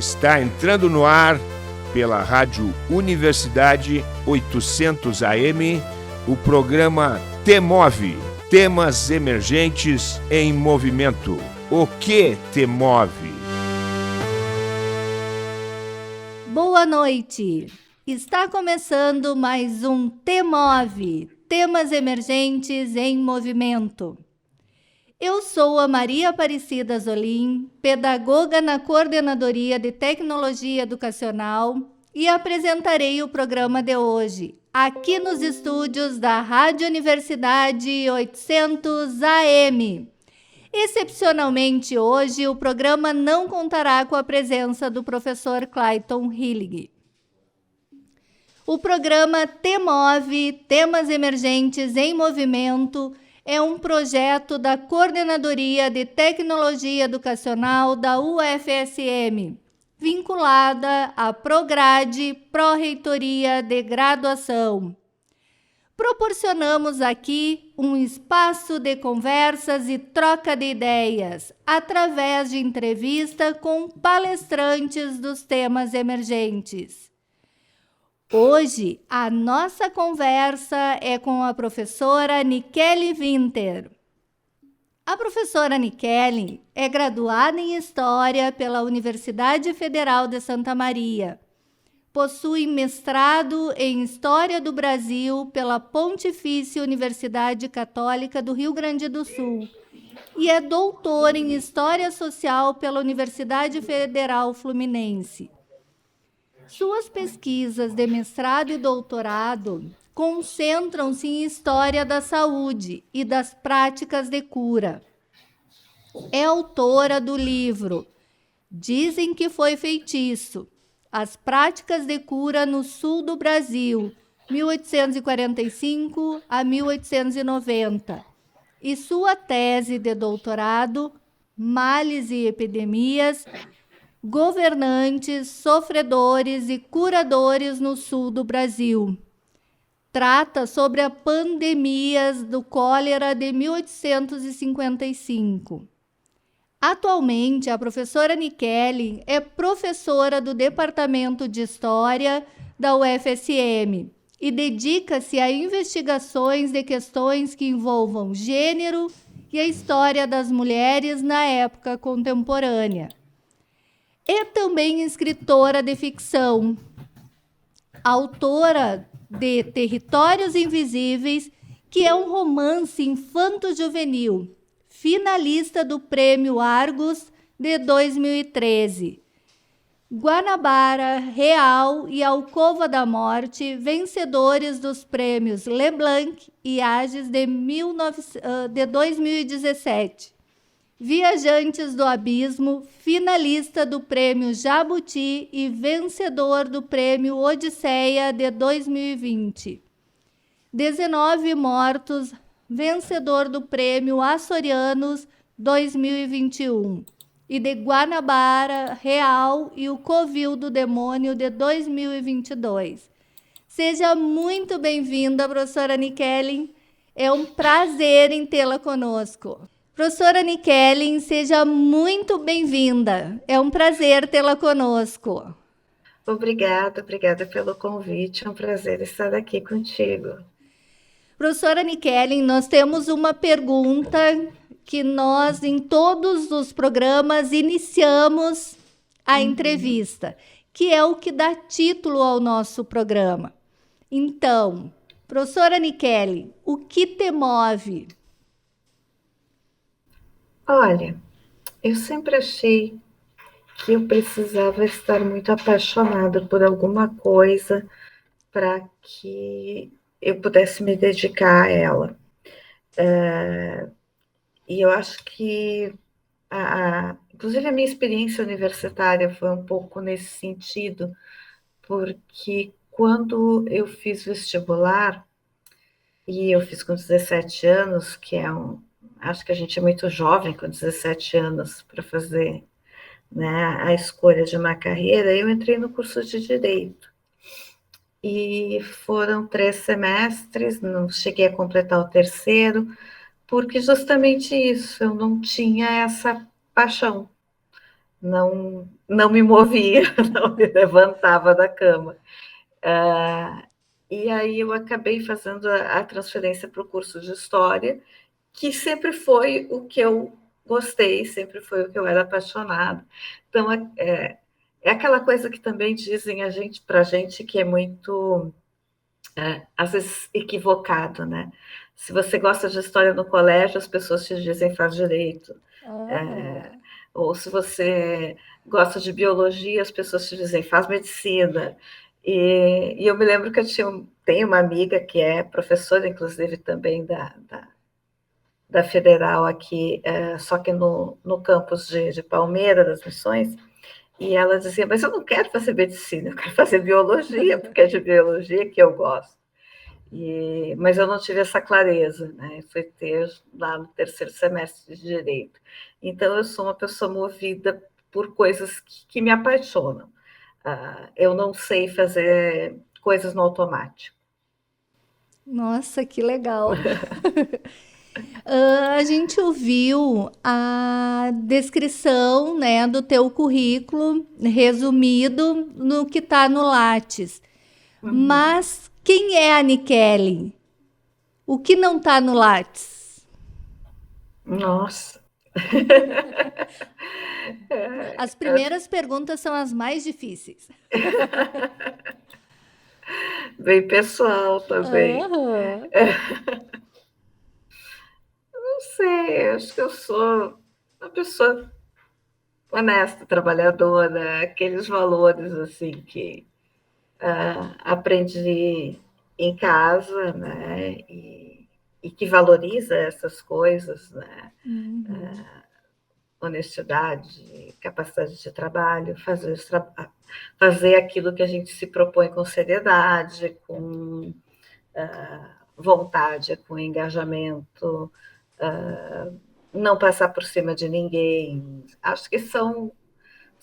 Está entrando no ar pela Rádio Universidade 800 AM o programa T-Move, Temas Emergentes em Movimento. O que te move? Boa noite! Está começando mais um T-Move, Temas Emergentes em Movimento. Eu sou a Maria Aparecida Zolim, pedagoga na Coordenadoria de Tecnologia Educacional e apresentarei o programa de hoje, aqui nos estúdios da Rádio Universidade 800 AM. Excepcionalmente hoje, o programa não contará com a presença do professor Clayton Hillig. O programa T-Move, Temas Emergentes em Movimento, é um projeto da Coordenadoria de Tecnologia Educacional da UFSM, vinculada à Prograde, Pró-Reitoria de Graduação. Proporcionamos aqui um espaço de conversas e troca de ideias, através de entrevista com palestrantes dos temas emergentes. Hoje, a nossa conversa é com a professora Nikele Winter. A professora Nikele é graduada em História pela Universidade Federal de Santa Maria. Possui mestrado em História do Brasil pela Pontifícia Universidade Católica do Rio Grande do Sul e é doutora em História Social pela Universidade Federal Fluminense. Suas pesquisas de mestrado e doutorado concentram-se em História da Saúde e das Práticas de Cura. É autora do livro Dizem que Foi Feitiço: As Práticas de Cura no Sul do Brasil, 1845 a 1890, e sua tese de doutorado, Males e Epidemias, Governantes, Sofredores e Curadores no Sul do Brasil. Trata sobre a pandemias do cólera de 1855. Atualmente, a professora Nikele é professora do Departamento de História da UFSM e dedica-se a investigações de questões que envolvam gênero e a história das mulheres na época contemporânea. É também escritora de ficção, autora de Territórios Invisíveis, que é um romance infanto-juvenil, finalista do Prêmio Argos de 2013. Guanabara, Real e Alcova da Morte, vencedores dos prêmios Leblanc e Ages de 2017. Viajantes do Abismo, finalista do Prêmio Jabuti e vencedor do Prêmio Odisseia de 2020. 19 Mortos, vencedor do Prêmio Açorianos 2021. E de Guanabara, Real e o Covil do Demônio de 2022. Seja muito bem-vinda, professora Nikele. É um prazer em tê-la conosco. Professora Nikele, seja muito bem-vinda. É um prazer tê-la conosco. Obrigada pelo convite. É um prazer estar aqui contigo. Professora Nikele, nós temos uma pergunta que nós, em todos os programas, iniciamos a entrevista, que é o que dá título ao nosso programa. Então, professora Nikele, o que te move? Olha, eu sempre achei que eu precisava estar muito apaixonada por alguma coisa para que eu pudesse me dedicar a ela. E eu acho que, inclusive, a minha experiência universitária foi um pouco nesse sentido, porque quando eu fiz vestibular, e eu fiz com 17 anos, que acho que a gente é muito jovem com 17 anos para fazer, né, a escolha de uma carreira, eu entrei no curso de Direito. E foram 3 semestres, não cheguei a completar o terceiro, porque justamente isso, eu não tinha essa paixão, não me movia, não me levantava da cama. E aí eu acabei fazendo a transferência para o curso de História, que sempre foi o que eu gostei, sempre foi o que eu era apaixonada. Então, é aquela coisa que também dizem para a gente que é muito, às vezes, equivocado, né? Se você gosta de história no colégio, as pessoas te dizem faz direito. Ah. Ou se você gosta de biologia, as pessoas te dizem faz medicina. E eu me lembro que tenho uma amiga que é professora, inclusive, também da Federal aqui, só que no campus de Palmeira, das Missões, e ela dizia, mas eu não quero fazer medicina, eu quero fazer biologia, porque é de biologia que eu gosto. Mas eu não tive essa clareza, né? Foi ter lá no terceiro semestre de Direito. Então, eu sou uma pessoa movida por coisas que me apaixonam. Eu não sei fazer coisas no automático. Nossa, que legal. A gente ouviu a descrição, né, do teu currículo resumido no que está no Lattes. Mas quem é a Nikelle? O que não está no Lattes? Nossa! As primeiras perguntas são as mais difíceis. Bem pessoal também. Aham. Não sei, acho que eu sou uma pessoa honesta, trabalhadora, aqueles valores assim que aprendi em casa, né? E que valoriza essas coisas, né? Uhum. Honestidade, capacidade de trabalho, fazer aquilo que a gente se propõe com seriedade, com vontade, com engajamento, não passar por cima de ninguém. Acho que são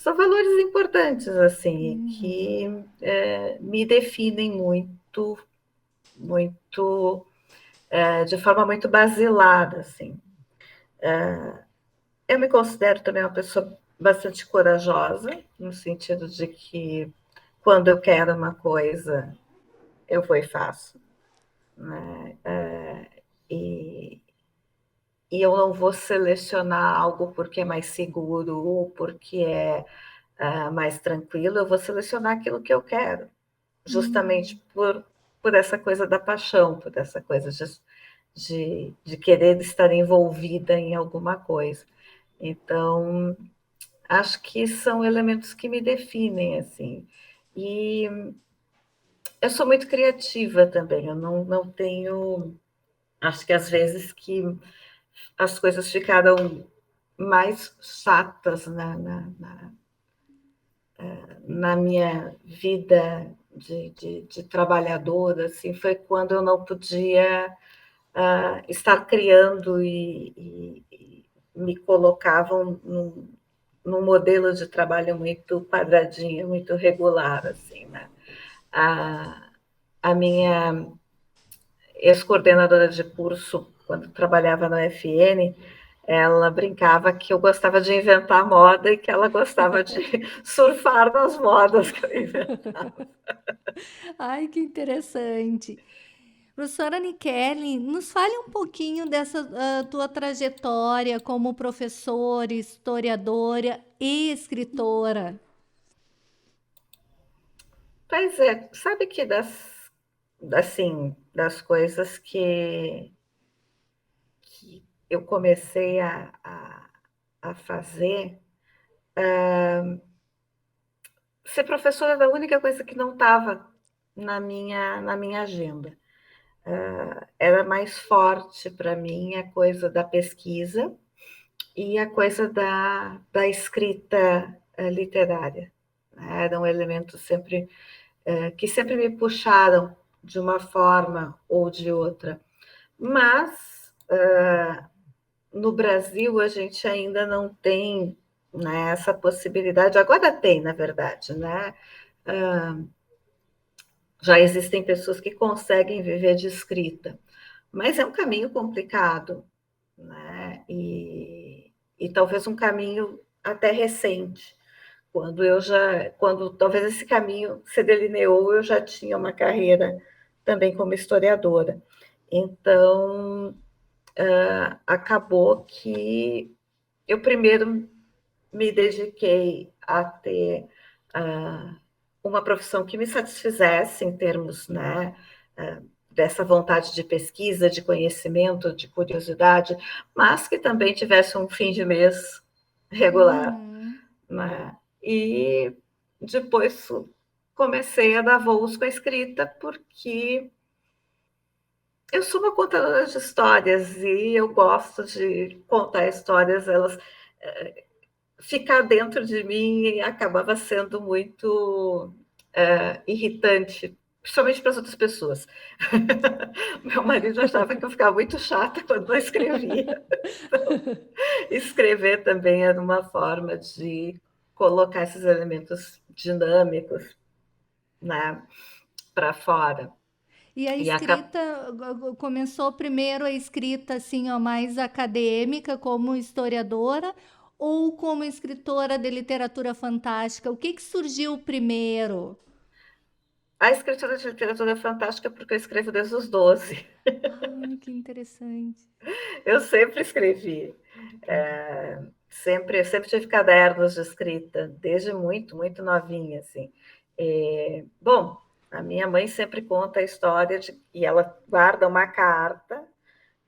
valores importantes, assim, Uhum. que me definem muito, muito, de forma muito basilar, assim. Eu me considero também uma pessoa bastante corajosa, no sentido de que quando eu quero uma coisa, eu vou e faço, né? E, e eu não vou selecionar algo porque é mais seguro ou porque mais tranquilo, eu vou selecionar aquilo que eu quero, justamente Uhum. por essa coisa da paixão, por essa coisa de querer estar envolvida em alguma coisa. Então, acho que são elementos que me definem, assim. E eu sou muito criativa também, eu não tenho. Acho que às vezes que as coisas ficaram mais chatas na minha vida de trabalhadora, assim, foi quando eu não podia estar criando e me colocavam num modelo de trabalho muito quadradinho, muito regular, assim, né? A, a minha ex-coordenadora de curso, quando trabalhava na UFN, ela brincava que eu gostava de inventar moda e que ela gostava de surfar nas modas que eu inventava. Ai, que interessante. Professora Nikelle, nos fale um pouquinho dessa tua trajetória como professora, historiadora e escritora. Pois é, sabe que assim, das coisas que eu comecei a fazer, ser professora era a única coisa que não estava na minha agenda. Era mais forte para mim a coisa da pesquisa e a coisa da escrita literária. Eram elementos que sempre me puxaram de uma forma ou de outra. Mas no Brasil a gente ainda não tem, né, essa possibilidade. Agora tem, na verdade, né? Já existem pessoas que conseguem viver de escrita, mas é um caminho complicado, né? E talvez um caminho até recente, quando talvez esse caminho se delineou, eu já tinha uma carreira também como historiadora. Então, acabou que eu primeiro me dediquei a ter uh, uma profissão que me satisfizesse em termos, né, dessa vontade de pesquisa, de conhecimento, de curiosidade, mas que também tivesse um fim de mês regular. Uhum. Né? E depois comecei a dar voos com a escrita, porque eu sou uma contadora de histórias e eu gosto de contar histórias, elas ficar dentro de mim acabava sendo muito irritante, principalmente para as outras pessoas. Meu marido achava que eu ficava muito chata quando eu escrevia. Então, escrever também era uma forma de colocar esses elementos dinâmicos, né, para fora. E a E escrita começou primeiro a escrita assim, ó, mais acadêmica, como historiadora, ou como escritora de literatura fantástica? O que que surgiu primeiro? a escritora de literatura é fantástica porque eu escrevo desde os 12. Ah, que interessante. Eu sempre escrevi. Sempre tive cadernos de escrita, desde muito, muito novinha, assim. Bom, a minha mãe sempre conta a história e ela guarda uma carta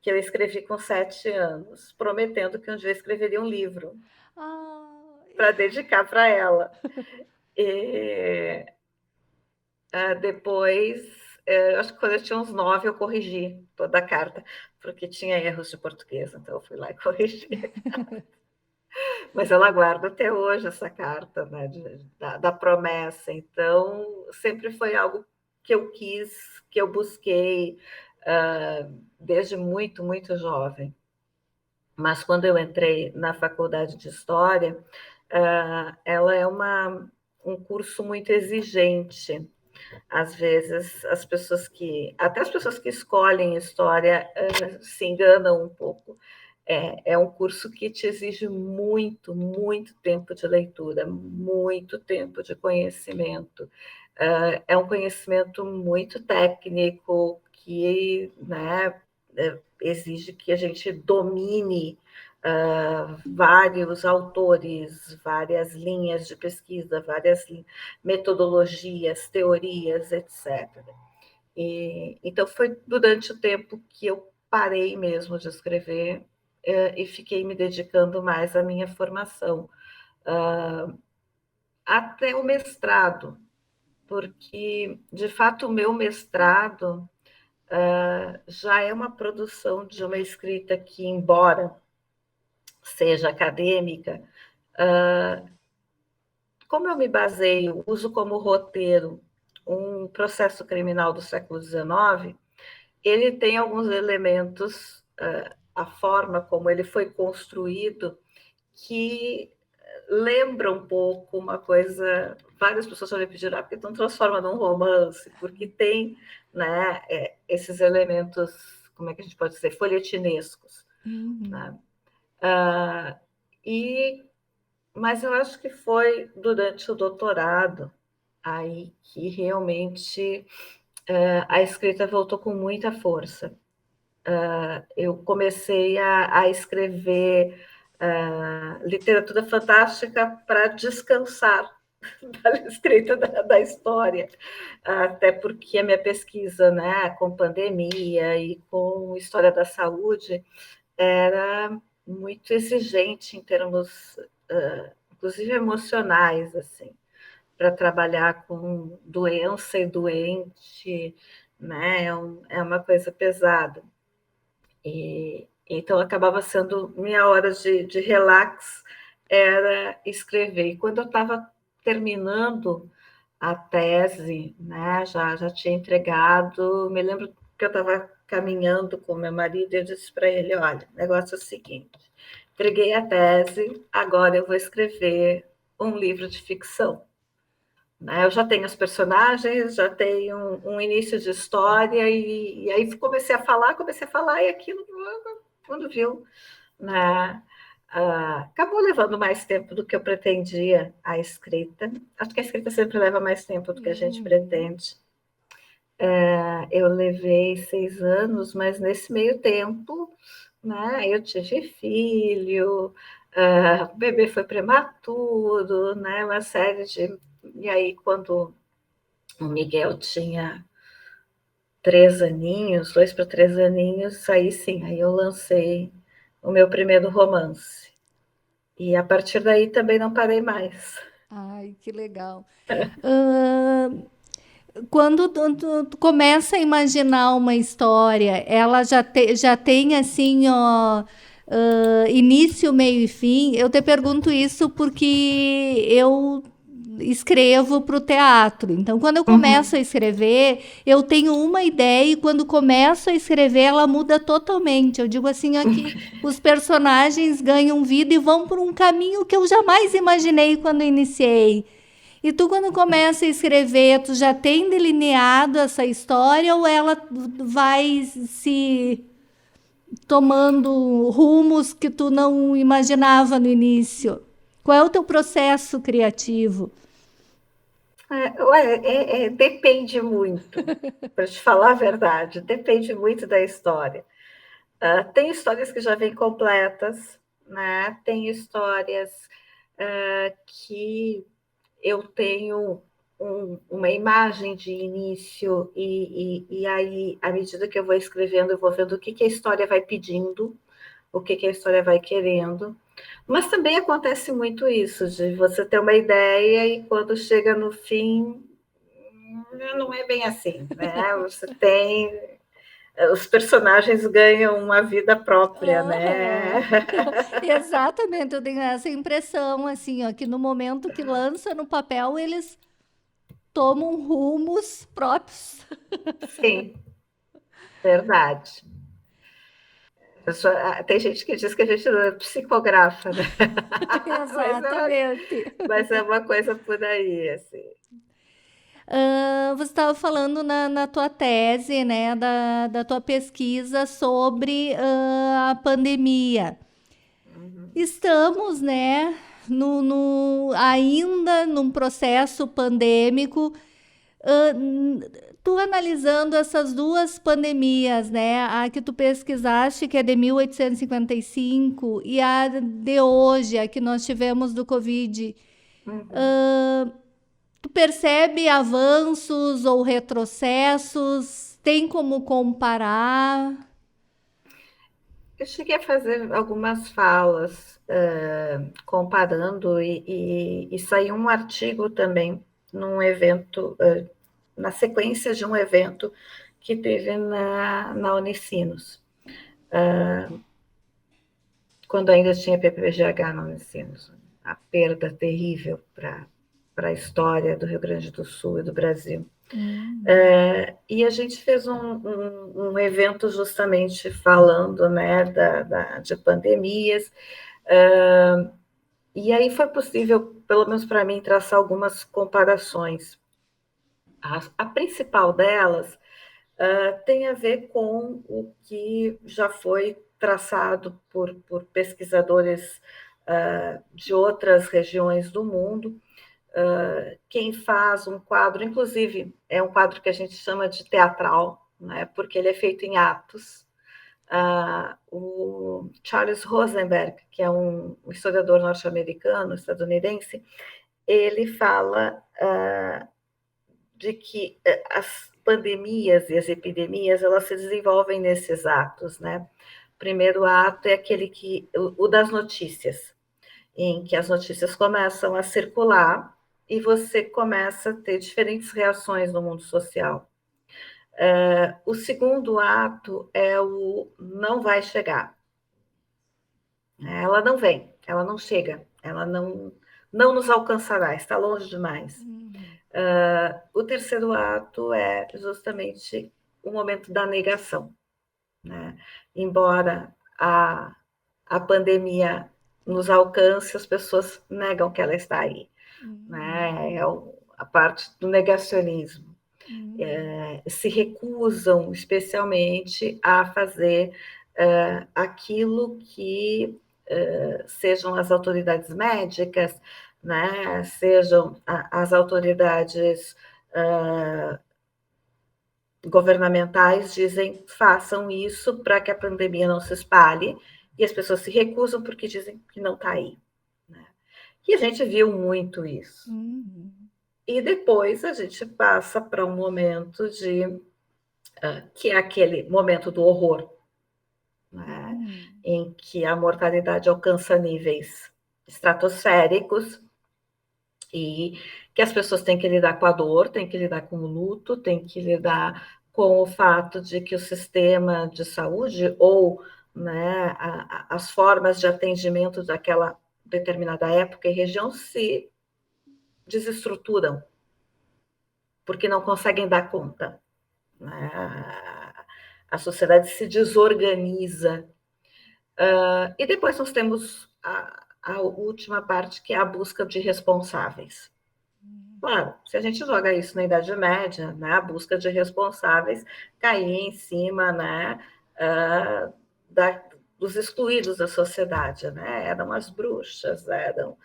que eu escrevi com 7 anos, prometendo que um dia eu escreveria um livro Ah, para dedicar para ela. E, depois, acho que quando eu tinha uns 9, eu corrigi toda a carta, porque tinha erros de português, então eu fui lá e corrigi. Mas ela guarda até hoje essa carta, né, da promessa. Então, sempre foi algo que eu quis, que eu busquei desde muito, muito jovem. Mas quando eu entrei na faculdade de História, ela é um curso muito exigente. Às vezes, até as pessoas que escolhem História se enganam um pouco. É um curso que te exige muito, muito tempo de leitura, muito tempo de conhecimento. É um conhecimento muito técnico que, né, exige que a gente domine vários autores, várias linhas de pesquisa, várias metodologias, teorias, etc. Então, foi durante o tempo que eu parei mesmo de escrever e fiquei me dedicando mais à minha formação, até o mestrado, porque, de fato, o meu mestrado já é uma produção de uma escrita que, embora seja acadêmica, como eu me baseio, uso como roteiro um processo criminal do século XIX, ele tem alguns elementos, a forma como ele foi construído, que lembra um pouco uma coisa. Várias pessoas já me pediram, porque não transforma num romance, porque tem, né, esses elementos, como é que a gente pode dizer, folhetinescos. uhum. Né? Mas eu acho que foi durante o doutorado aí que realmente a escrita voltou com muita força. Eu comecei a escrever literatura fantástica para descansar da escrita da história, até porque a minha pesquisa, né, com pandemia e com história da saúde era muito exigente em termos, inclusive emocionais, assim, para trabalhar com doença e doente, né, é uma coisa pesada. Então, acabava sendo minha hora de relax, era escrever. E quando eu estava terminando a tese, né, já tinha entregado, me lembro que eu estava caminhando com meu marido e eu disse para ele, olha, o negócio é o seguinte, entreguei a tese, agora eu vou escrever um livro de ficção. Né? Eu já tenho os personagens, já tenho um início de história, e aí comecei a falar, e aquilo, quando viu, né? Acabou levando mais tempo do que eu pretendia a escrita. Acho que a escrita sempre leva mais tempo do que a gente pretende. Eu levei 6 anos, mas nesse meio tempo, né, eu tive filho, o bebê foi prematuro, né, uma série de... E aí, quando o Miguel tinha 3 aninhos, 2 para 3 aninhos, aí sim, aí eu lancei o meu primeiro romance. E a partir daí também não parei mais. Ai, que legal. Ahn, Quando tu começa a imaginar uma história, ela já tem assim, ó, início, meio e fim. Eu te pergunto isso porque eu escrevo para o teatro. Então, quando eu começo a Uhum. escrever, eu tenho uma ideia e quando começo a escrever, ela muda totalmente. Eu digo assim, ó, que os personagens ganham vida e vão por um caminho que eu jamais imaginei quando iniciei. E tu, quando começa a escrever, tu já tem delineado essa história ou ela vai se tomando rumos que tu não imaginava no início? Qual é o teu processo criativo? Depende muito, para te falar a verdade, depende muito da história. Tem histórias que já vêm completas, né? Tem histórias que eu tenho uma imagem de início e aí, à medida que eu vou escrevendo, eu vou vendo o que a história vai pedindo, o que a história vai querendo. Mas também acontece muito isso, de você ter uma ideia e quando chega no fim, não é bem assim, né? Você tem... Os personagens ganham uma vida própria, né? Aham. Exatamente, eu tenho essa impressão, assim, ó, que no momento que lança no papel, eles tomam rumos próprios. Sim, verdade. Tem gente que diz que a gente não é psicografa, né? mas, Exatamente. mas é uma coisa por aí, assim. Você estava falando na tua tese, né, da tua pesquisa sobre a pandemia. Estamos, né, ainda num processo pandêmico. Tu analisando essas duas pandemias, né, a que tu pesquisaste, que é de 1855, e a de hoje, a que nós tivemos do Covid, Uhum. tu percebe avanços ou retrocessos? Tem como comparar? Eu cheguei a fazer algumas falas comparando e saiu um artigo também num evento, na sequência de um evento que teve na Unicinos, quando ainda tinha PPGH na Unicinos. A perda terrível para a história do Rio Grande do Sul e do Brasil. E a gente fez um evento justamente falando, né, de pandemias, e aí foi possível, pelo menos para mim, traçar algumas comparações. A principal delas tem a ver com o que já foi traçado por pesquisadores de outras regiões do mundo. Quem faz um quadro, inclusive, é um quadro que a gente chama de teatral, né, porque ele é feito em atos. O Charles Rosenberg, que é um historiador norte-americano, estadunidense, ele fala de que as pandemias e as epidemias elas se desenvolvem nesses atos, né? O primeiro ato é aquele o das notícias, em que as notícias começam a circular e você começa a ter diferentes reações no mundo social. O segundo ato é o não vai chegar. Ela não vem, ela não chega, ela não nos alcançará, está longe demais. O terceiro ato é justamente o momento da negação, né? Embora a pandemia nos alcance, as pessoas negam que ela está aí, né? É a parte do negacionismo. Se recusam especialmente a fazer aquilo que sejam as autoridades médicas, né, sejam as autoridades governamentais, dizem façam isso para que a pandemia não se espalhe, e as pessoas se recusam porque dizem que não está aí. Né? E a gente viu muito isso. E depois a gente passa para um momento que é aquele momento do horror, né? Em que a mortalidade alcança níveis estratosféricos e que as pessoas têm que lidar com a dor, têm que lidar com o luto, têm que lidar com o fato de que o sistema de saúde ou, né, as formas de atendimento daquela determinada época e região se desestruturam, porque não conseguem dar conta. Né? A sociedade se desorganiza. E depois nós temos a última parte, que é a busca de responsáveis. Claro, se a gente joga isso na Idade Média, né, a busca de responsáveis caía em cima, né, dos excluídos da sociedade, né? Eram as bruxas, eram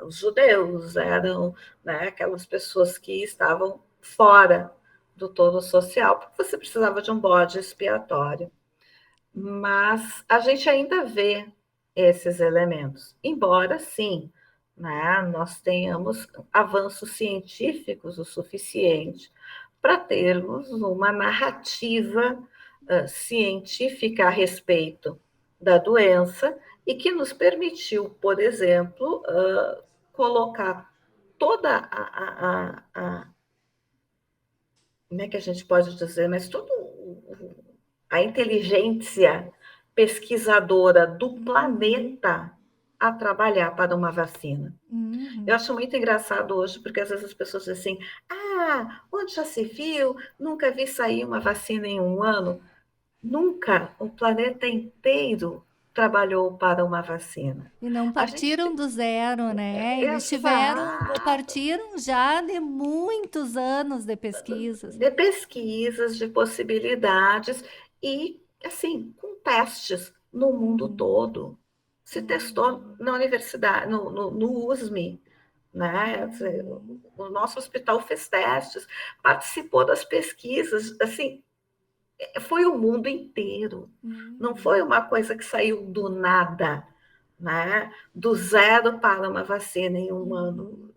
os judeus, eram, né, aquelas pessoas que estavam fora do todo social, porque você precisava de um bode expiatório. Mas a gente ainda vê esses elementos, embora sim, né, nós tenhamos avanços científicos o suficiente para termos uma narrativa científica a respeito da doença e que nos permitiu, por exemplo, colocar toda como é que a gente pode dizer, mas toda a inteligência pesquisadora do planeta a trabalhar para uma vacina. Eu acho muito engraçado hoje, porque às vezes as pessoas dizem assim, onde já se viu? Nunca vi sair uma vacina em um ano. Nunca o planeta inteiro trabalhou para uma vacina. E não partiram do zero, né? Eles partiram já de muitos anos de pesquisas. De pesquisas, de possibilidades e, assim, com testes no mundo todo. Se testou na universidade, no USM, né? O nosso hospital fez testes, participou das pesquisas, assim, foi o mundo inteiro. Não foi uma coisa que saiu do nada, né? Do zero para uma vacina em um ano.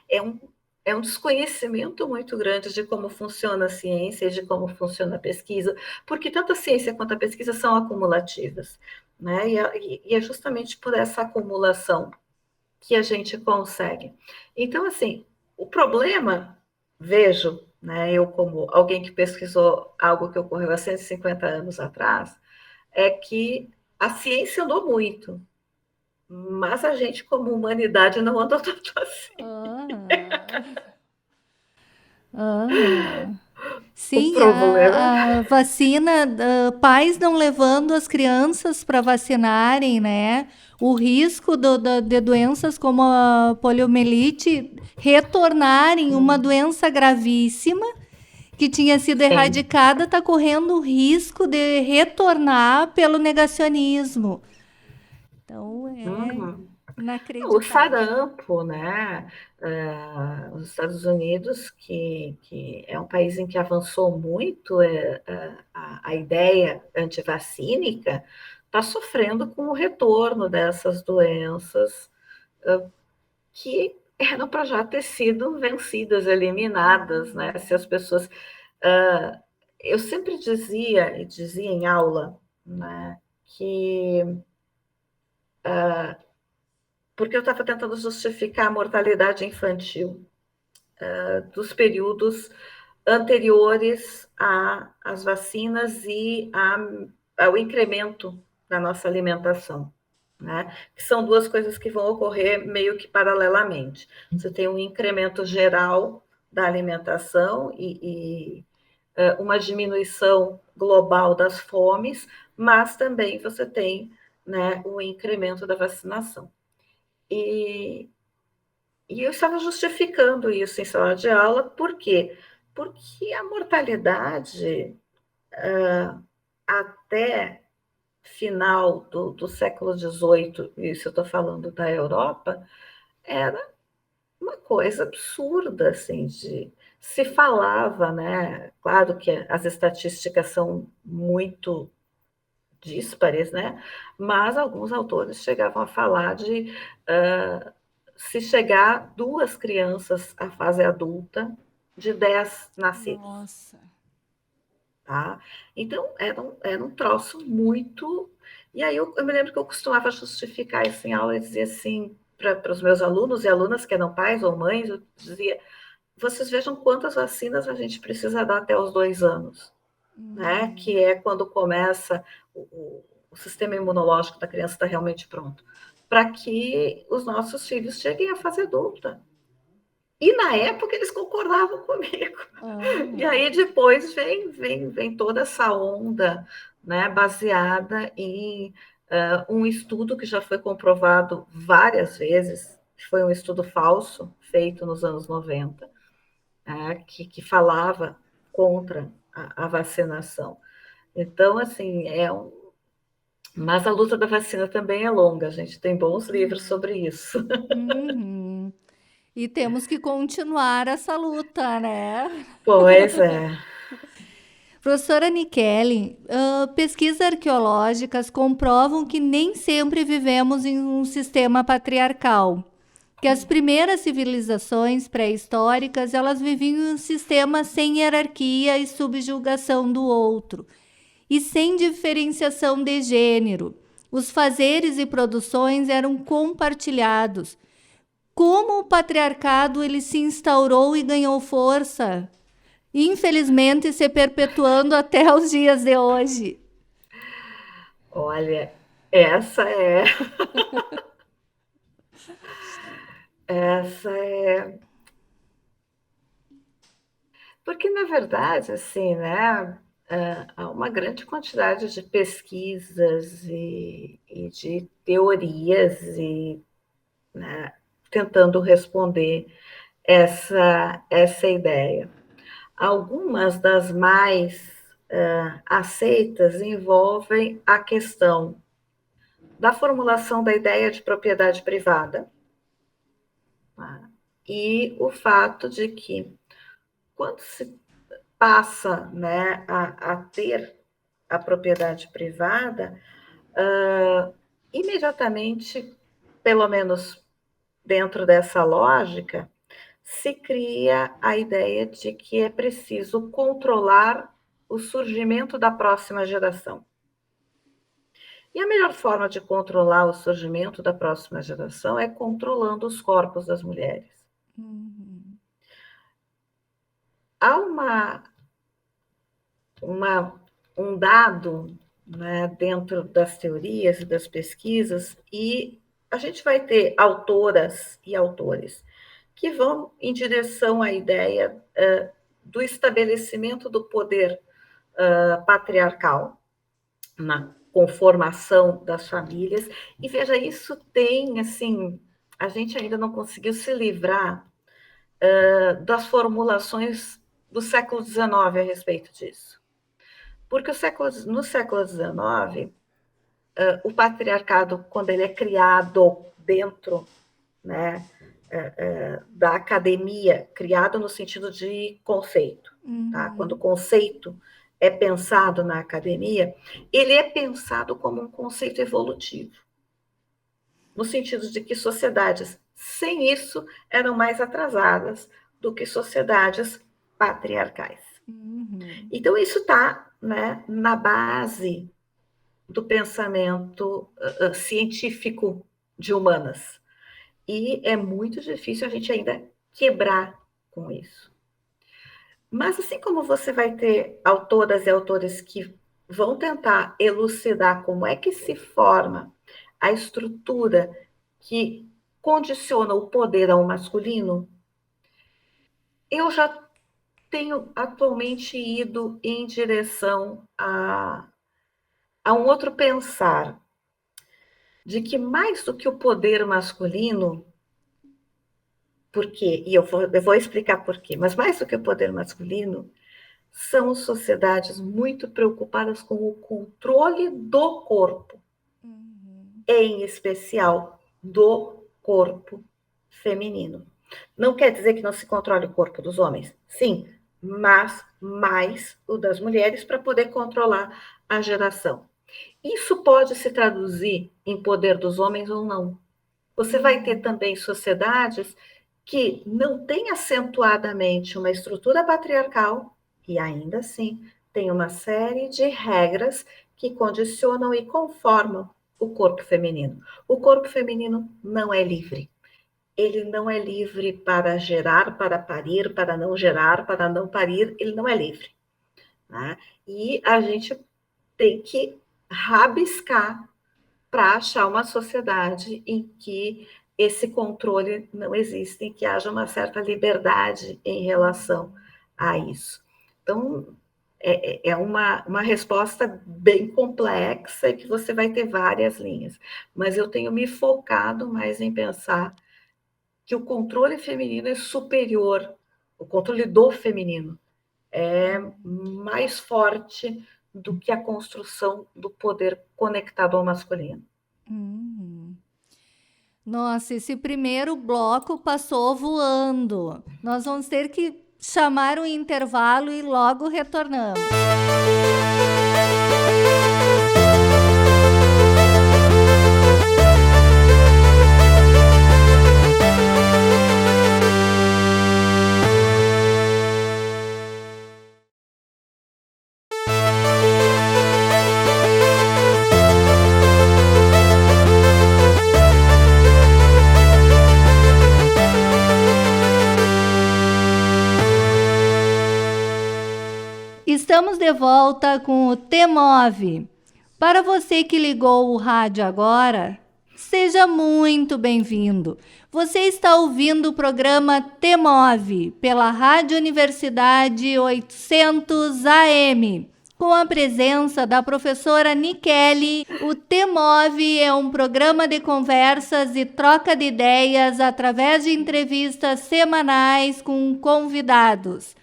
É um desconhecimento muito grande de como funciona a ciência e de como funciona a pesquisa, porque tanto a ciência quanto a pesquisa são acumulativas, né? E é justamente por essa acumulação que a gente consegue. Então, assim, o problema, vejo, né, eu como alguém que pesquisou algo que ocorreu há 150 anos atrás, é que a ciência andou muito, mas a gente, como humanidade, não andou tanto assim. Sim, a vacina, pais não levando as crianças para vacinarem, né? O risco de doenças como a poliomielite retornarem uma doença gravíssima que tinha sido erradicada, está correndo o risco de retornar pelo negacionismo. Então, inacreditável. O sarampo, né? Os Estados Unidos, que é um país em que avançou muito a ideia antivacínica, está sofrendo com o retorno dessas doenças que eram para já ter sido vencidas, eliminadas, né? Se as pessoas... eu sempre dizia em aula, né, que... porque eu estava tentando justificar a mortalidade infantil dos períodos anteriores às vacinas e ao incremento da nossa alimentação, né? Que são duas coisas que vão ocorrer meio que paralelamente. Você tem um incremento geral da alimentação e uma diminuição global das fomes, mas também você tem, né, o incremento da vacinação. E eu estava justificando isso em sala de aula, por quê? Porque a mortalidade até final do século XVIII, isso eu estou falando da Europa, era uma coisa absurda, assim, se falava, né? Claro que as estatísticas são muito díspares, né? Mas alguns autores chegavam a falar de se chegar 2 crianças à fase adulta de 10 nascidos. Nossa. Tá? Então, era um troço muito... E aí eu me lembro que eu costumava justificar isso em aula e dizer assim, para os meus alunos e alunas que eram pais ou mães, eu dizia, vocês vejam quantas vacinas a gente precisa dar até os 2 anos, né? Que é quando começa o sistema imunológico da criança está realmente pronto, para que os nossos filhos cheguem à fase adulta. E na época eles concordavam comigo. E aí depois vem toda essa onda, né, baseada em um estudo que já foi comprovado várias vezes, foi um estudo falso, feito nos anos 90, que falava contra a vacinação. Então, assim, mas a luta da vacina também é longa, a gente tem bons livros sobre isso. Uhum. E temos que continuar essa luta, né? Pois é. Professora Nikele, pesquisas arqueológicas comprovam que nem sempre vivemos em um sistema patriarcal. Que as primeiras civilizações pré-históricas, elas viviam em um sistema sem hierarquia e subjugação do outro, e sem diferenciação de gênero. Os fazeres e produções eram compartilhados. Como o patriarcado ele se instaurou e ganhou força, infelizmente se perpetuando até os dias de hoje. Olha, essa é essa é porque na verdade, assim, né, há uma grande quantidade de pesquisas e de teorias e, né, tentando responder essa ideia. Algumas das mais aceitas envolvem a questão da formulação da ideia de propriedade privada, tá? E o fato de que, quando se passa, né, a ter a propriedade privada, imediatamente, pelo menos dentro dessa lógica, se cria a ideia de que é preciso controlar o surgimento da próxima geração. E a melhor forma de controlar o surgimento da próxima geração é controlando os corpos das mulheres. Há um dado, né, dentro das teorias e das pesquisas, e a gente vai ter autoras e autores que vão em direção à ideia do estabelecimento do poder patriarcal na conformação das famílias. E veja, isso tem, assim, a gente ainda não conseguiu se livrar das formulações do século XIX a respeito disso. Porque no século XIX, o patriarcado, quando ele é criado dentro, né, da academia, criado no sentido de conceito, tá? Quando o conceito é pensado na academia, ele é pensado como um conceito evolutivo, no sentido de que sociedades sem isso eram mais atrasadas do que sociedades patriarcais. Então, isso está, né, na base do pensamento científico de humanas. E é muito difícil a gente ainda quebrar com isso. Mas assim como você vai ter autoras e autores que vão tentar elucidar como é que se forma a estrutura que condiciona o poder ao masculino, eu já tenho atualmente ido em direção a um outro pensar, de que mais do que o poder masculino, por quê? E eu vou explicar por quê, mas mais do que o poder masculino, são sociedades muito preocupadas com o controle do corpo, em especial do corpo feminino. Não quer dizer que não se controle o corpo dos homens, sim, mas mais o das mulheres para poder controlar a geração. Isso pode se traduzir em poder dos homens ou não. Você vai ter também sociedades que não têm acentuadamente uma estrutura patriarcal e ainda assim tem uma série de regras que condicionam e conformam o corpo feminino. O corpo feminino não é livre. Ele não é livre para gerar, para parir, para não gerar, para não parir, ele não é livre. Né? E a gente tem que rabiscar para achar uma sociedade em que esse controle não existe, em que haja uma certa liberdade em relação a isso. Então, é uma resposta bem complexa e que você vai ter várias linhas. Mas eu tenho me focado mais em pensar que o controle feminino é superior, o controle do feminino é mais forte do que a construção do poder conectado ao masculino. Nossa, esse primeiro bloco passou voando. Nós vamos ter que chamar um intervalo e logo retornamos. Estamos de volta com o T-Move. Para você que ligou o rádio agora, seja muito bem-vindo. Você está ouvindo o programa T-Move pela Rádio Universidade 800 AM. Com a presença da professora Nikele, o T-Move é um programa de conversas e troca de ideias através de entrevistas semanais com convidados.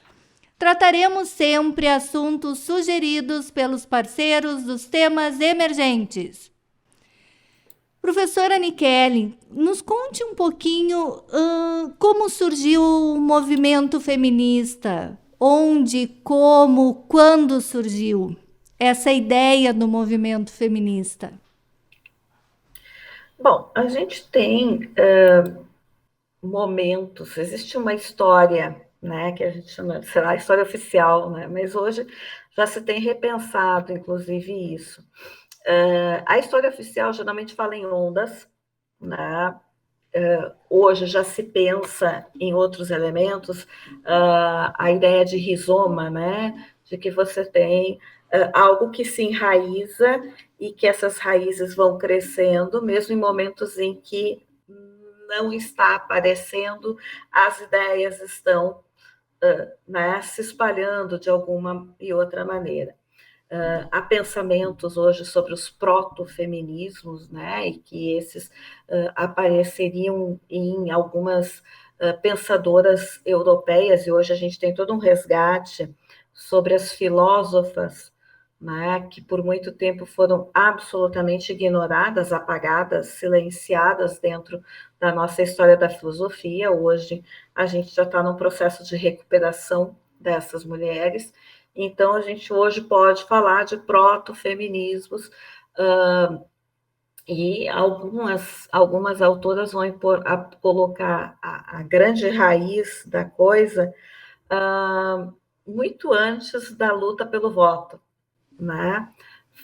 Trataremos sempre assuntos sugeridos pelos parceiros dos temas emergentes. Professora Nikele, nos conte um pouquinho como surgiu o movimento feminista, onde, como, quando surgiu essa ideia do movimento feminista. Bom, a gente tem momentos, existe uma história, né, que a gente chama, será a história oficial, né, mas hoje já se tem repensado, inclusive, isso. A história oficial geralmente fala em ondas, né, hoje já se pensa em outros elementos, a ideia de rizoma, né, de que você tem algo que se enraiza e que essas raízes vão crescendo, mesmo em momentos em que não está aparecendo, as ideias estão né, se espalhando de alguma e outra maneira. Há pensamentos hoje sobre os protofeminismos, né, e que esses apareceriam em algumas pensadoras europeias, e hoje a gente tem todo um resgate sobre as filósofas, né, que por muito tempo foram absolutamente ignoradas, apagadas, silenciadas dentro da nossa história da filosofia. Hoje a gente já está num processo de recuperação dessas mulheres, então a gente hoje pode falar de protofeminismos, e algumas autoras vão colocar a grande raiz da coisa muito antes da luta pelo voto, né?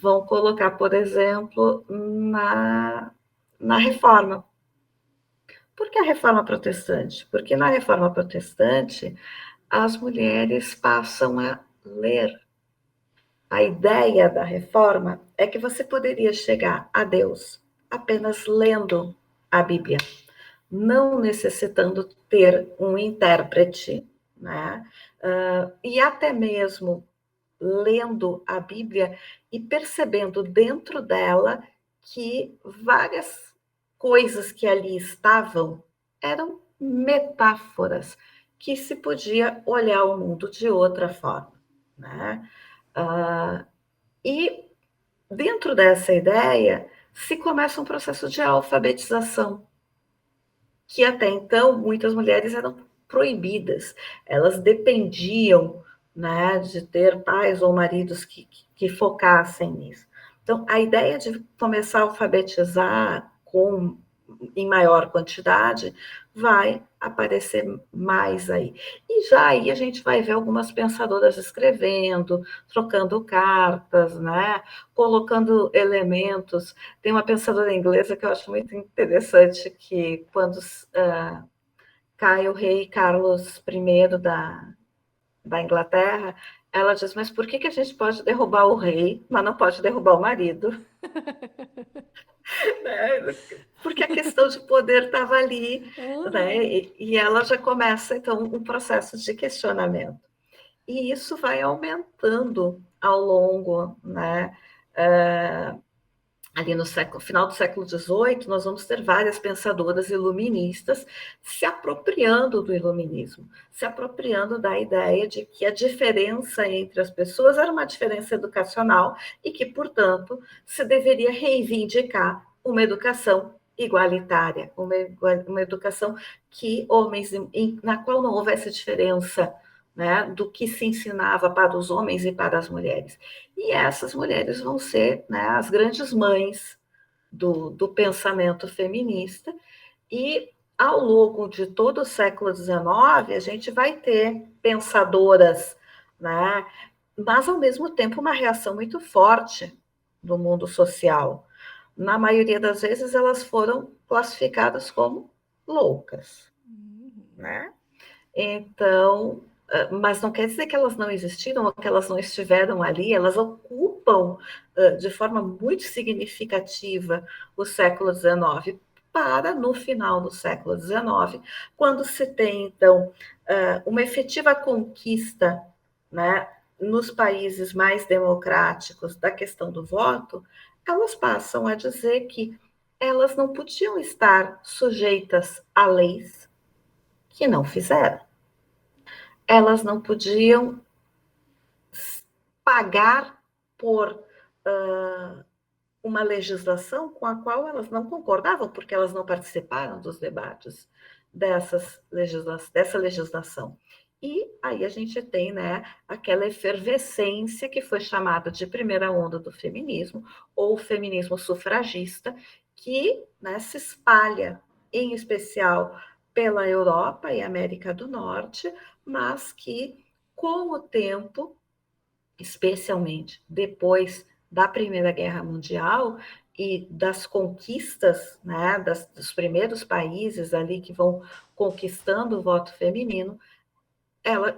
Vão colocar, por exemplo, na reforma. Por que a reforma protestante? Porque na reforma protestante as mulheres passam a ler. A ideia da reforma é que você poderia chegar a Deus apenas lendo a Bíblia, não necessitando ter um intérprete, né? E até mesmo lendo a Bíblia e percebendo dentro dela que várias coisas que ali estavam eram metáforas, que se podia olhar o mundo de outra forma, né? E dentro dessa ideia se começa um processo de alfabetização, que até então muitas mulheres eram proibidas, elas dependiam, né, de ter pais ou maridos que focassem nisso. Então, a ideia de começar a alfabetizar em maior quantidade vai aparecer mais aí. E já aí a gente vai ver algumas pensadoras escrevendo, trocando cartas, né, colocando elementos. Tem uma pensadora inglesa que eu acho muito interessante, que quando cai o rei Carlos I da Inglaterra, ela diz, mas por que a gente pode derrubar o rei, mas não pode derrubar o marido? Né? Porque a questão de poder estava ali, né? E ela já começa, então, um processo de questionamento. E isso vai aumentando ao longo, né? Ali no final do século XVIII, nós vamos ter várias pensadoras iluministas se apropriando do iluminismo, se apropriando da ideia de que a diferença entre as pessoas era uma diferença educacional e que, portanto, se deveria reivindicar uma educação igualitária, uma educação que homens, na qual não houvesse diferença, né, do que se ensinava para os homens e para as mulheres. E essas mulheres vão ser, né, as grandes mães do pensamento feminista, e ao longo de todo o século XIX, a gente vai ter pensadoras, né, mas ao mesmo tempo uma reação muito forte do mundo social. Na maioria das vezes, elas foram classificadas como loucas, né? Então, mas não quer dizer que elas não existiram ou que elas não estiveram ali, elas ocupam de forma muito significativa o século XIX, para no final do século XIX, quando se tem, então, uma efetiva conquista, né, nos países mais democráticos da questão do voto, elas passam a dizer que elas não podiam estar sujeitas a leis que não fizeram. Elas não podiam pagar por uma legislação com a qual elas não concordavam, porque elas não participaram dos debates dessa legislação. E aí a gente tem, né, aquela efervescência que foi chamada de primeira onda do feminismo, ou feminismo sufragista, que, né, se espalha, em especial pela Europa e América do Norte, mas que, com o tempo, especialmente depois da Primeira Guerra Mundial e das conquistas, né, dos primeiros países ali que vão conquistando o voto feminino,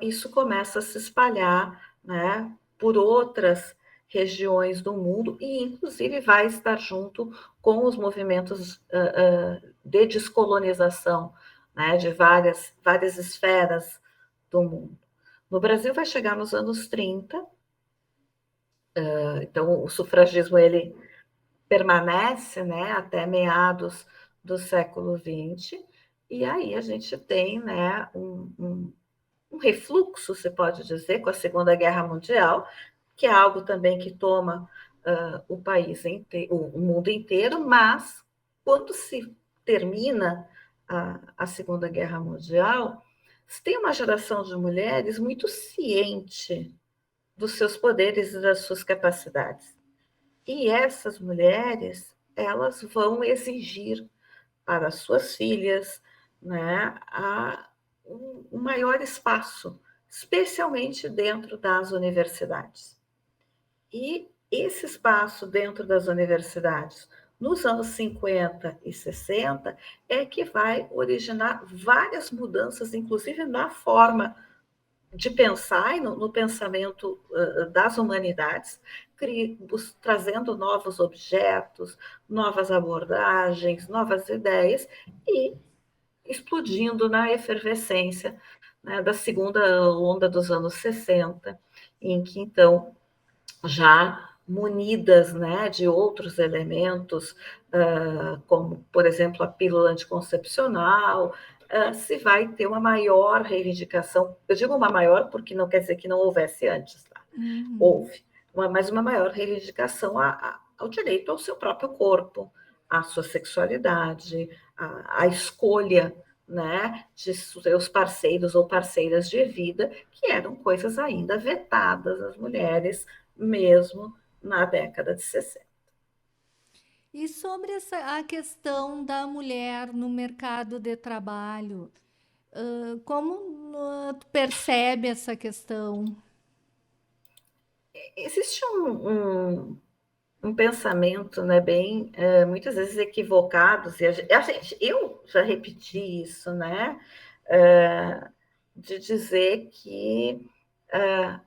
isso começa a se espalhar, né, por outras regiões do mundo e, inclusive, vai estar junto com os movimentos de descolonização, né, de várias esferas do mundo. No Brasil vai chegar nos anos 30, então o sufragismo ele permanece, né, até meados do século XX, e aí a gente tem, né, um refluxo, se pode dizer, com a Segunda Guerra Mundial, que é algo também que toma o país inteiro, o mundo inteiro, mas quando se termina a Segunda Guerra Mundial, se tem uma geração de mulheres muito ciente dos seus poderes e das suas capacidades. E essas mulheres, elas vão exigir para suas filhas, né, um maior espaço, especialmente dentro das universidades. E esse espaço dentro das universidades, nos anos 50 e 60, é que vai originar várias mudanças, inclusive na forma de pensar e no pensamento das humanidades, trazendo novos objetos, novas abordagens, novas ideias e explodindo na efervescência, né, da segunda onda dos anos 60, em que, então, já munidas, né, de outros elementos, como, por exemplo, a pílula anticoncepcional, se vai ter uma maior reivindicação. Eu digo uma maior porque não quer dizer que não houvesse antes, tá? Houve, mas uma maior reivindicação ao direito ao seu próprio corpo, à sua sexualidade, à escolha, né, de seus parceiros ou parceiras de vida, que eram coisas ainda vetadas às mulheres, mesmo na década de 60. E sobre a questão da mulher no mercado de trabalho, como tu percebe essa questão? Existe um pensamento, né, bem, muitas vezes equivocados, e eu já repeti isso, né, de dizer que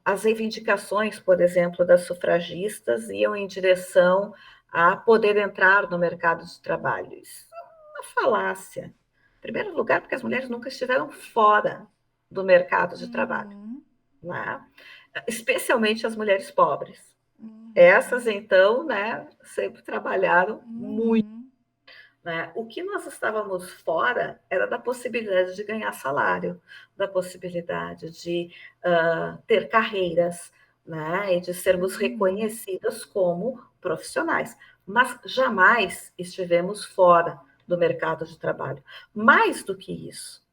as reivindicações, por exemplo, das sufragistas iam em direção a poder entrar no mercado de trabalho. Isso é uma falácia. Em primeiro lugar, porque as mulheres nunca estiveram fora do mercado de trabalho, Uhum, né? Especialmente as mulheres pobres. Essas, uhum, então, né, sempre trabalharam muito. uhum, Né? O que nós estávamos fora era da possibilidade de ganhar salário, da possibilidade de ter carreiras, né? E de sermos uhum, reconhecidas como profissionais. Mas jamais estivemos fora do mercado de trabalho. Mais do que isso,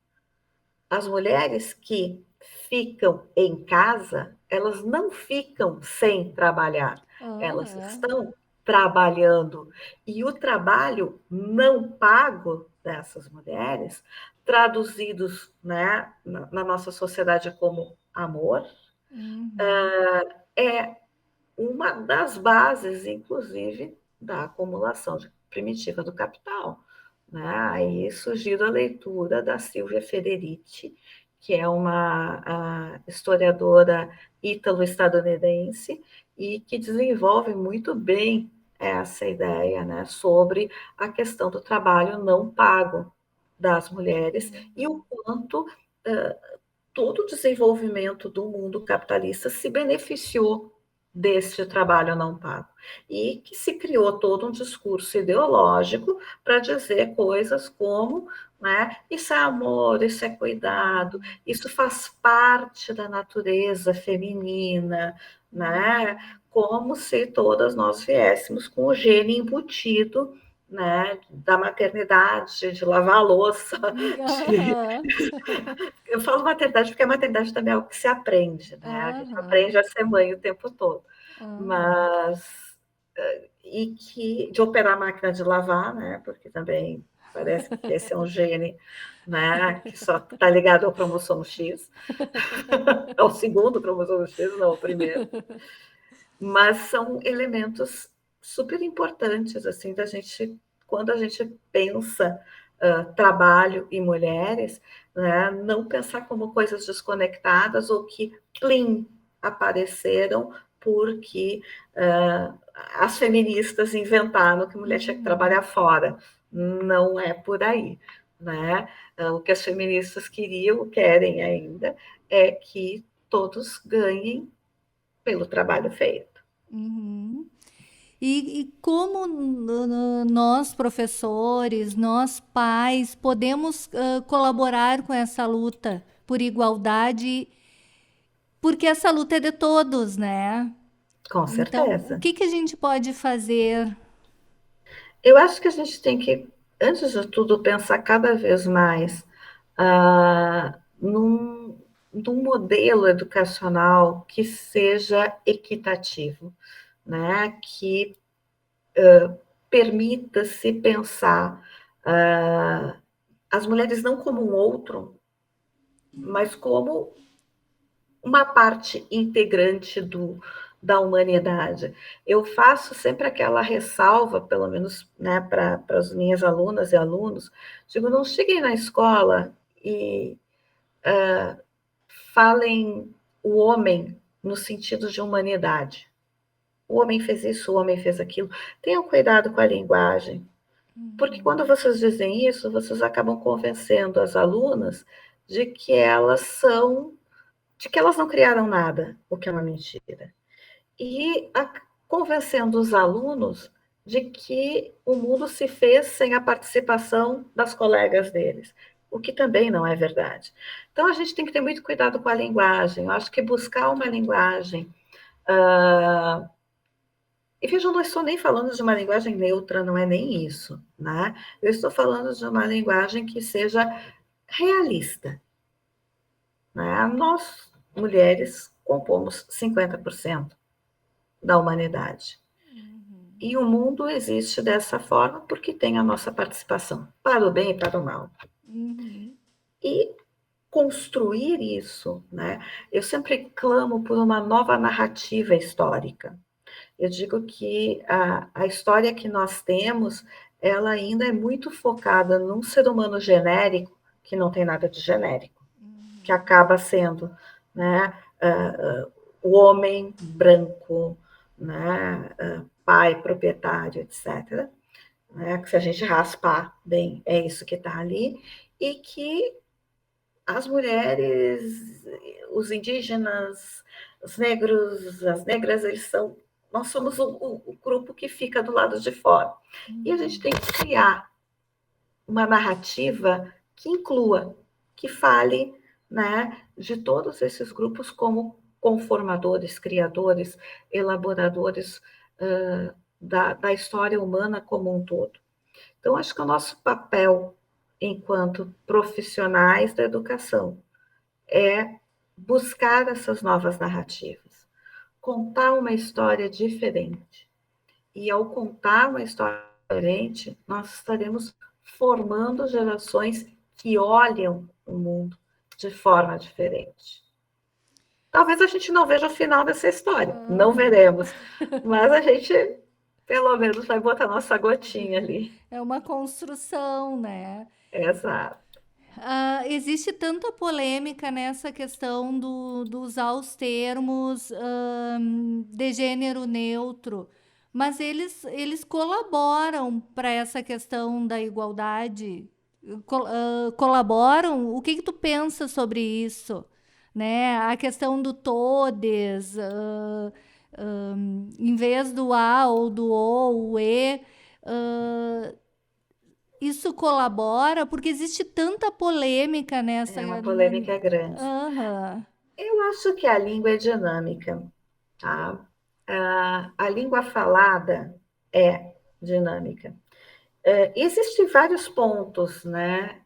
as mulheres que ficam em casa, elas não ficam sem trabalhar, elas aham, estão trabalhando. E o trabalho não pago dessas mulheres, traduzidos, né, na nossa sociedade como amor, uhum, é uma das bases, inclusive, da acumulação primitiva do capital. Né? Aí surgiu a leitura da Silvia Federici, que é uma historiadora ítalo-estadunidense e que desenvolve muito bem essa ideia, né, sobre a questão do trabalho não pago das mulheres e o quanto todo o desenvolvimento do mundo capitalista se beneficiou deste trabalho não pago. E que se criou todo um discurso ideológico para dizer coisas como, né, isso é amor, isso é cuidado, isso faz parte da natureza feminina, né, como se todas nós viéssemos com o gene embutido, né, da maternidade, de lavar a louça, de aham, eu falo maternidade porque a maternidade também é algo que se aprende, né? A gente aprende aham, a ser mãe o tempo todo. aham, Mas e que de operar a máquina de lavar, né? Porque também parece que esse é um gene, né? Que só está ligado ao cromossomo X, ao segundo cromossomo X, não ao primeiro. Mas são elementos super importantes assim da gente quando a gente pensa trabalho e mulheres, né, não pensar como coisas desconectadas ou que plim apareceram porque as feministas inventaram que mulher tinha que trabalhar uhum, fora. Não é por aí. Né? O que as feministas queriam, querem ainda, é que todos ganhem pelo trabalho feito. uhum. E como nós, professores, nós, pais, podemos colaborar com essa luta por igualdade, porque essa luta é de todos, né? Com Então, o certeza. que que a gente pode fazer? Eu acho que a gente tem que, antes de tudo, pensar cada vez mais num modelo educacional que seja equitativo, né? Que permita se pensar as mulheres não como um outro, mas como uma parte integrante da humanidade. Eu faço sempre aquela ressalva, pelo menos, né, para as minhas alunas e alunos, digo, não cheguem na escola e falem o homem no sentido de humanidade. O homem fez isso, o homem fez aquilo. Tenham cuidado com a linguagem, porque quando vocês dizem isso, vocês acabam convencendo as alunas de que elas não criaram nada, o que é uma mentira. E convencendo os alunos de que o mundo se fez sem a participação das colegas deles, o que também não é verdade. Então, a gente tem que ter muito cuidado com a linguagem. Eu acho que buscar uma linguagem E vejam, não estou nem falando de uma linguagem neutra, não é nem isso, né? Eu estou falando de uma linguagem que seja realista, né? Nós, mulheres, compomos 50% da humanidade. E o mundo existe dessa forma porque tem a nossa participação, para o bem e para o mal. E construir isso, né? Eu sempre clamo por uma nova narrativa histórica. Eu digo que a história que nós temos, ela ainda é muito focada num ser humano genérico, que não tem nada de genérico, que acaba sendo, né, o homem branco, né, pai, proprietário, etc. Né, que se a gente raspar bem, é isso que está ali, e que as mulheres, os indígenas, os negros, as negras, nós somos o grupo que fica do lado de fora. E a gente tem que criar uma narrativa que inclua, que fale, né, de todos esses grupos como conformadores, criadores, elaboradores da história humana como um todo. Então, acho que o nosso papel enquanto profissionais da educação é buscar essas novas narrativas, contar uma história diferente. E ao contar uma história diferente, nós estaremos formando gerações que olham o mundo de forma diferente. Talvez a gente não veja o final dessa história, não veremos, mas a gente, pelo menos, vai botar nossa gotinha ali. É uma construção, né? Exato. Existe tanta polêmica nessa questão do usar os termos de gênero neutro, mas eles colaboram para essa questão da igualdade. Colaboram? O que tu pensa sobre isso? Né? A questão do todes, em vez do a ou do o e, isso colabora porque existe tanta polêmica nessa. É uma polêmica grande. Aham. Eu acho que a língua é dinâmica, tá? A língua falada é dinâmica. Existem vários pontos, né?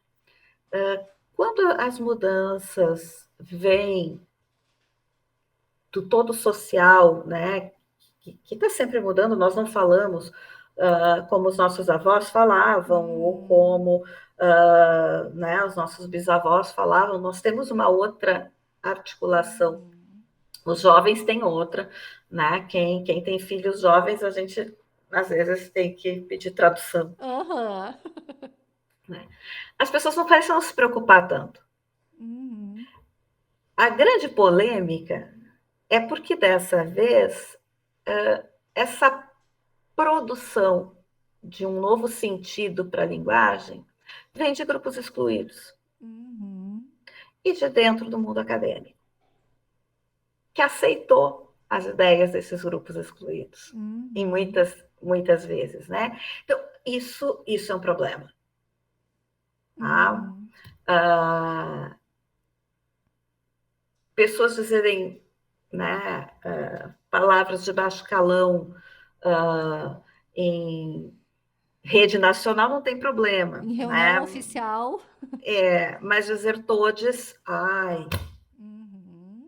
Quando as mudanças vêm do todo social, né? Que está sempre mudando, nós não falamos como os nossos avós falavam, ou como né, os nossos bisavós falavam, nós temos uma outra articulação. Os jovens têm outra, né? Quem tem filhos jovens, a gente às vezes tem que pedir tradução. Aham. Né? As pessoas não parecem não se preocupar tanto. A grande polêmica é porque dessa vez essa produção de um novo sentido para a linguagem vem de grupos excluídos e de dentro do mundo acadêmico, que aceitou as ideias desses grupos excluídos, em muitas vezes, né? Então, isso é um problema. Tá? Pessoas dizerem, né, palavras de baixo calão em rede nacional não tem problema. Em reunião né? oficial. Mas dizer todes,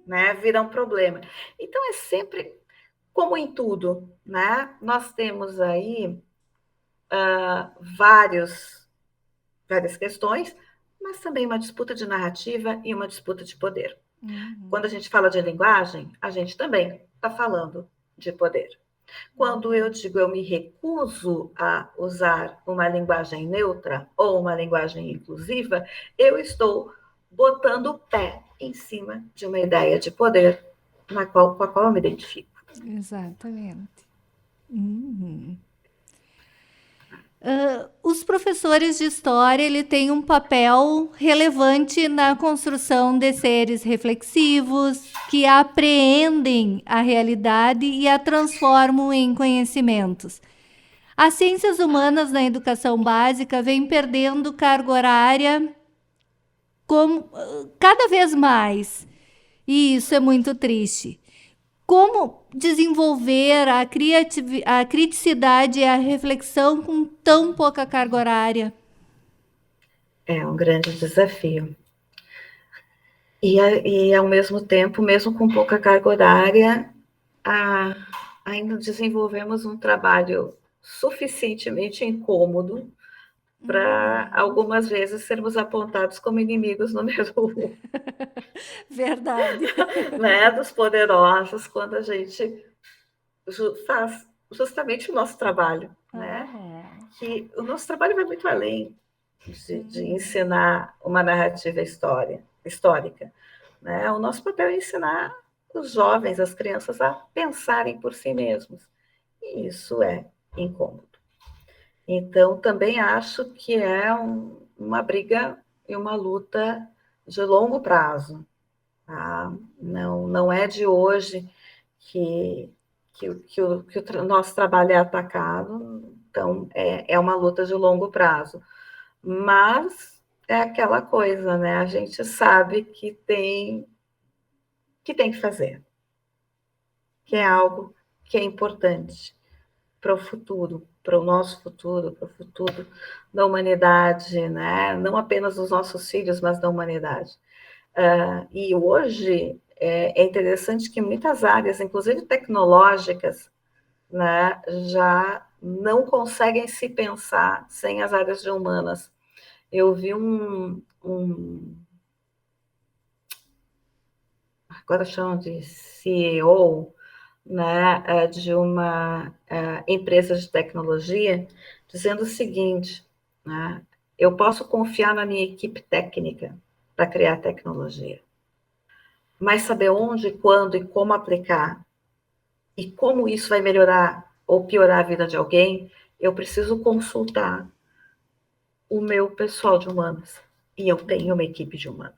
né, vira um problema. Então, é sempre como em tudo, né? Nós temos aí várias questões, mas também uma disputa de narrativa e uma disputa de poder. Quando a gente fala de linguagem, a gente também está falando de poder. Quando eu digo eu me recuso a usar uma linguagem neutra ou uma linguagem inclusiva, eu estou botando o pé em cima de uma ideia de poder com a qual eu me identifico. Exatamente. Os professores de história ele têm um papel relevante na construção de seres reflexivos que apreendem a realidade e a transformam em conhecimentos. As ciências humanas na educação básica vêm perdendo carga horária cada vez mais, e isso é muito triste. Como desenvolver a criticidade e a reflexão com tão pouca carga horária? É um grande desafio. E ao mesmo tempo, mesmo com pouca carga horária, ainda desenvolvemos um trabalho suficientemente incômodo para algumas vezes sermos apontados como inimigos número um. Verdade. Né, dos poderosos, quando a gente faz justamente o nosso trabalho, né? Que o nosso trabalho vai muito além de ensinar uma narrativa histórica, né? O nosso papel é ensinar os jovens, as crianças a pensarem por si mesmos. E isso é incômodo. Então, também acho que é uma briga e uma luta de longo prazo. Tá? Não é de hoje que o nosso trabalho é atacado, então é uma luta de longo prazo. Mas é aquela coisa, né? A gente sabe que tem que fazer, que é algo que é importante para o futuro, para o nosso futuro, para o futuro da humanidade, né? Não apenas dos nossos filhos, mas da humanidade. E hoje é interessante que muitas áreas, inclusive tecnológicas, né, já não conseguem se pensar sem as áreas de humanas. Eu vi agora chamam de CEO, né, de uma empresa de tecnologia, dizendo o seguinte, né, eu posso confiar na minha equipe técnica para criar tecnologia, mas saber onde, quando e como aplicar e como isso vai melhorar ou piorar a vida de alguém, eu preciso consultar o meu pessoal de humanas. E eu tenho uma equipe de humanas.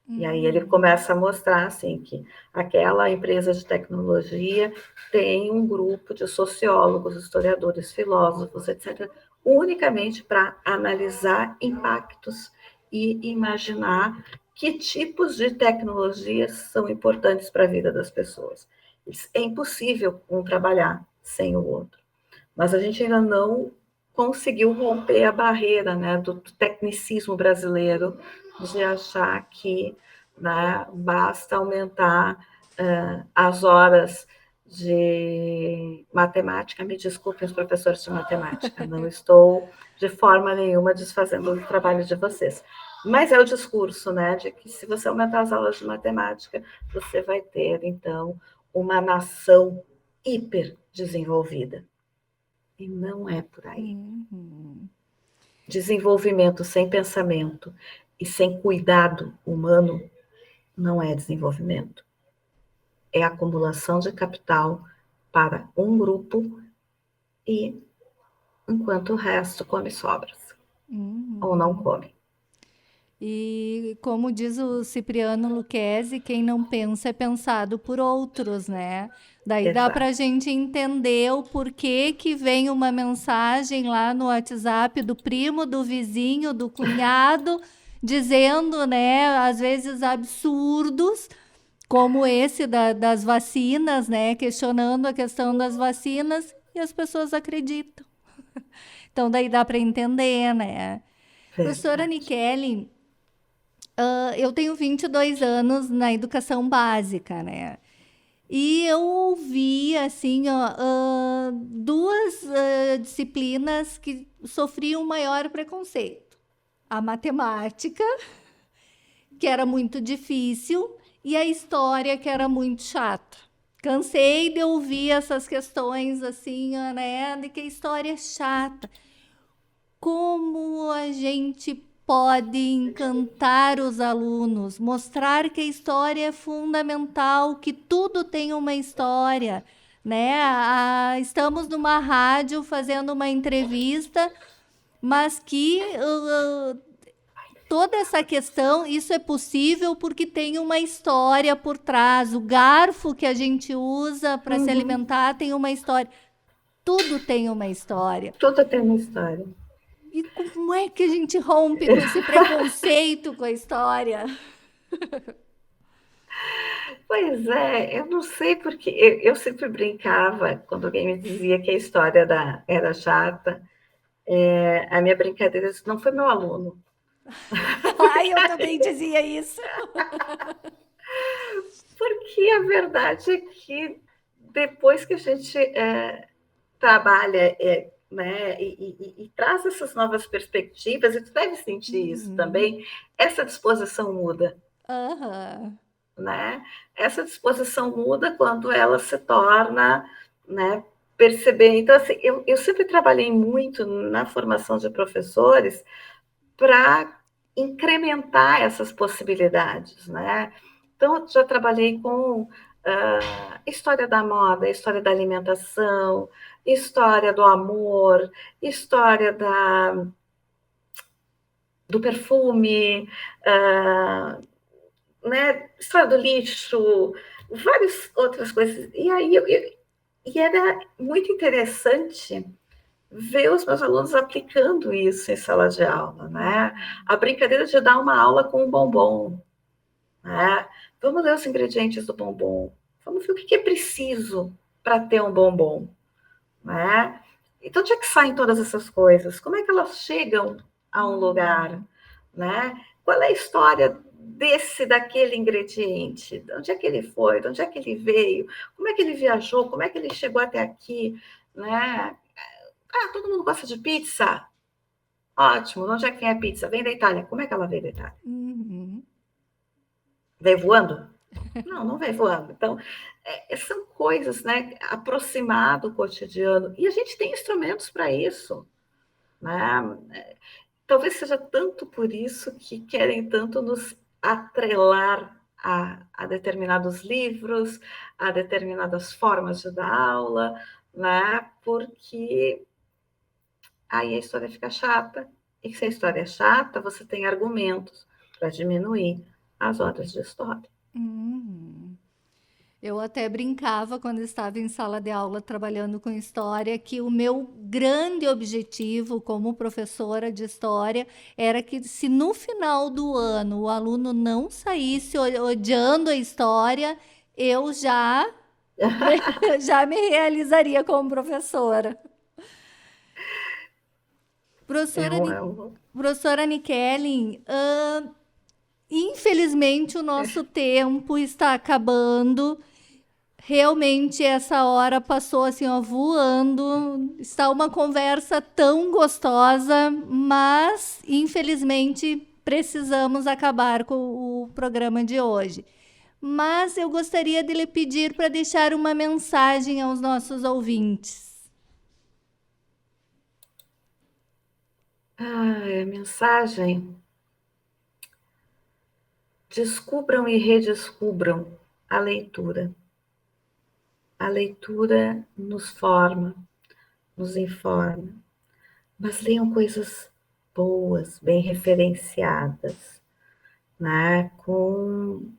E aí ele começa a mostrar assim, que aquela empresa de tecnologia tem um grupo de sociólogos, historiadores, filósofos, etc., unicamente para analisar impactos e imaginar que tipos de tecnologias são importantes para a vida das pessoas. É impossível um trabalhar sem o outro. Mas a gente ainda não conseguiu romper a barreira, né, do tecnicismo brasileiro, de achar que, né, basta aumentar as horas de matemática. Me desculpem os professores de matemática, não estou de forma nenhuma desfazendo o trabalho de vocês. Mas é o discurso, né, de que se você aumentar as aulas de matemática, você vai ter, então, uma nação hiper desenvolvida. E não é por aí. Desenvolvimento sem pensamento e sem cuidado humano não é desenvolvimento. É acumulação de capital para um grupo e enquanto o resto come sobras. Ou não come. E como diz o Cipriano Lucchesi, quem não pensa é pensado por outros, né? Daí dá Exato. para a gente entender o porquê que vem uma mensagem lá no WhatsApp do primo, do vizinho, do cunhado, dizendo, né, às vezes absurdos, como esse das vacinas, né? Questionando a questão das vacinas e as pessoas acreditam. Então daí dá para entender, né? Professora Nichele, eu tenho 22 anos na educação básica, né? E eu ouvi, assim, duas disciplinas que sofriam maior preconceito. A matemática, que era muito difícil, e a história, que era muito chata. Cansei de ouvir essas questões, assim, né? De que a história é chata. Como a gente pode encantar os alunos, mostrar que a história é fundamental, que tudo tem uma história, né? Estamos numa rádio fazendo uma entrevista, mas que toda essa questão, isso é possível porque tem uma história por trás. O garfo que a gente usa para se alimentar tem uma história. Tudo tem uma história. Tudo tem uma história. E como é que a gente rompe com esse preconceito com a história? Pois é, eu não sei porque eu sempre brincava quando alguém me dizia que a história era chata. A minha brincadeira não foi meu aluno. Ai, eu também dizia isso. Porque a verdade é que depois que a gente trabalha, né, e traz essas novas perspectivas, e tu deve sentir isso também, essa disposição muda. Aham. Né? Essa disposição muda quando ela se torna, né, perceber. Então, assim, eu sempre trabalhei muito na formação de professores para incrementar essas possibilidades, né? Então, eu já trabalhei com história da moda, história da alimentação, história do amor, história do perfume, né, história do lixo, várias outras coisas. E aí e era muito interessante ver os meus alunos aplicando isso em sala de aula, né? A brincadeira de dar uma aula com um bombom, né? Vamos ler os ingredientes do bombom. Vamos ver o que é preciso para ter um bombom, né? Então, onde é que saem todas essas coisas? Como é que elas chegam a um lugar, né? Qual é a história daquele ingrediente? De onde é que ele foi? De onde é que ele veio? Como é que ele viajou? Como é que ele chegou até aqui, né? Todo mundo gosta de pizza? Ótimo. De onde é que vem a pizza? Vem da Itália. Como é que ela veio da Itália? Veio voando? Não, não veio voando. Então, são coisas, né? Aproximar do cotidiano. E a gente tem instrumentos para isso, né? Talvez seja tanto por isso que querem tanto nos atrelar a determinados livros, a determinadas formas de dar aula, né? Porque aí a história fica chata. E se a história é chata, você tem argumentos para diminuir as horas de história. Eu até brincava quando estava em sala de aula trabalhando com história que o meu grande objetivo como professora de história era que se no final do ano o aluno não saísse odiando a história, eu já já me realizaria como professora. É Professora, um, é um... professora Nikellen, infelizmente o nosso tempo está acabando. Realmente essa hora passou assim, ó, voando. Está uma conversa tão gostosa, mas infelizmente precisamos acabar com o programa de hoje. Mas eu gostaria de lhe pedir para deixar uma mensagem aos nossos ouvintes. A mensagem: descubram e redescubram a leitura. A leitura nos forma, nos informa, mas leiam coisas boas, bem referenciadas, né? Com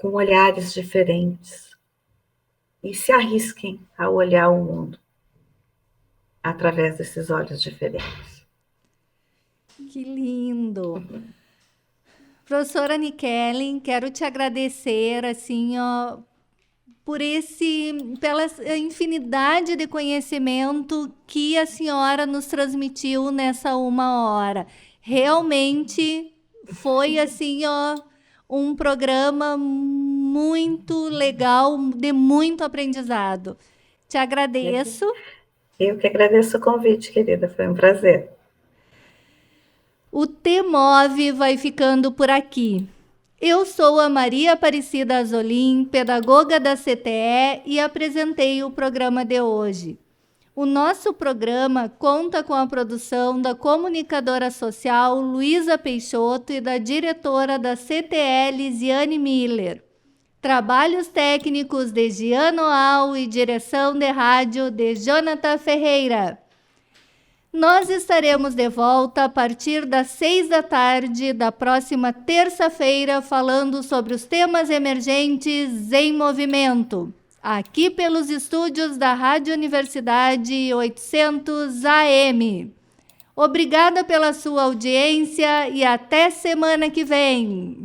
olhares diferentes, e se arrisquem a olhar o mundo através desses olhos diferentes. Que lindo! Professora Nikellen, quero te agradecer assim, ó, pela infinidade de conhecimento que a senhora nos transmitiu nessa uma hora. Realmente foi assim, ó, um programa muito legal, de muito aprendizado. Te agradeço. Eu que agradeço o convite, querida, foi um prazer. O TMOV vai ficando por aqui. Eu sou a Maria Aparecida Azolim, pedagoga da CTE, e apresentei o programa de hoje. O nosso programa conta com a produção da comunicadora social Luísa Peixoto e da diretora da CTE, Lisiane Miller. Trabalhos técnicos de Giano Al e direção de rádio de Jonathan Ferreira. Nós estaremos de volta a partir das 6 da tarde da próxima terça-feira, falando sobre os temas emergentes em movimento, aqui pelos estúdios da Rádio Universidade 800 AM. Obrigada pela sua audiência e até semana que vem.